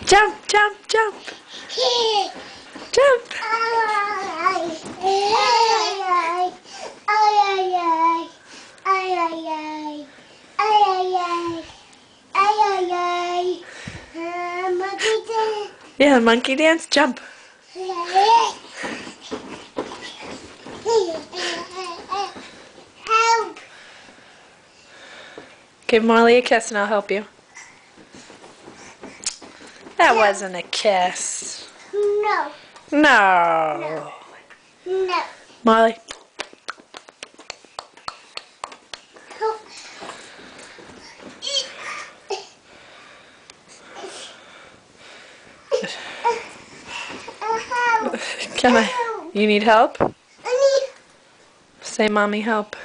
Jump, jump, jump. Jump. Yeah, monkey dance, jump. Help! Give Molly a kiss and I'll help you. That No. wasn't a kiss. No. No. No. Molly. Help. Help. Come on. You need help? I need Say, Mommy, help.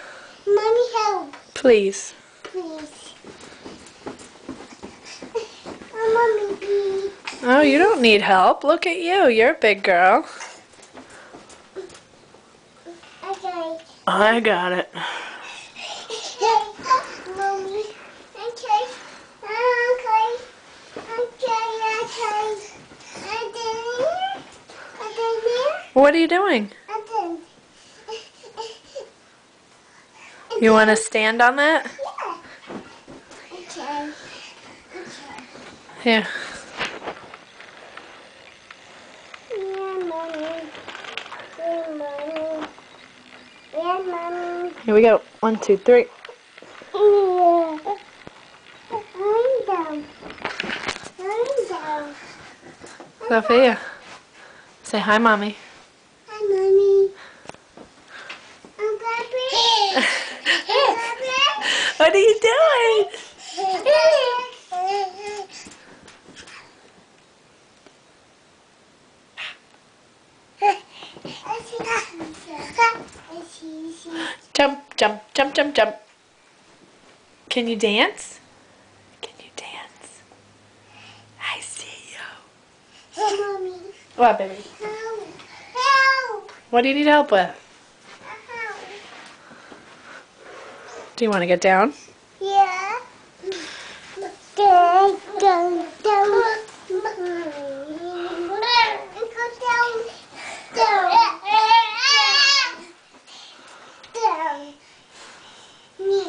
mommy help, Please. please. Mommy, please. Oh, you don't need help. Look at you. You're a big girl. Okay. I got it. Mommy. Okay. Okay. What are you doing? You want to stand on that? Okay. Here. Yeah, mommy. Yeah, mommy. Yeah, mommy. Here we go. 1, 2, 3. Yeah. I'm down. I'm down. Sophia. Say hi, Mommy. Hi, mommy. I'm Papi. What are you doing? Jump, jump, jump, jump, jump. Can you dance? Can you dance? I see you. Mommy. What, baby? Help. Help. What do you need help with? Help. Do you want to get down? Yeah. Down, down, down. Go down. Down. Down. Me.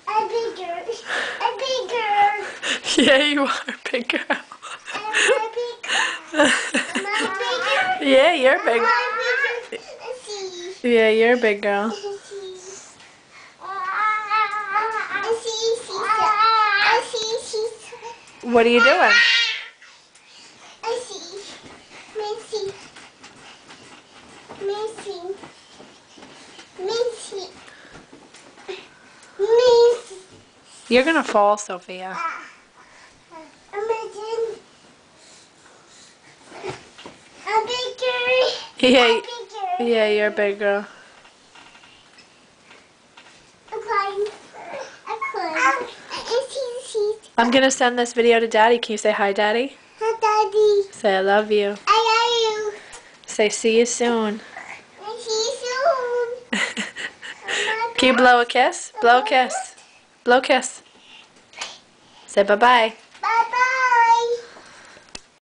I'm bigger. I'm bigger. Yeah, you are a big girl. I'm bigger. Am I bigger? Yeah, you're a big. Am I bigger? See. Yeah, you're a big girl. See. What are you doing? I see. Missy. Missy. Missy. Missy. You're gonna fall, Sophia. Imagine. I'm bigger. Yeah, I'm bigger. yeah, you're a big girl. I'm crying. I'm crying. I'm gonna send this video to Daddy. Can you say hi, Daddy? Hi, Daddy. Say I love you. I love you. Say see you soon. I see you soon. Can you blow a kiss? Blow a kiss. Blow a kiss. Say bye-bye.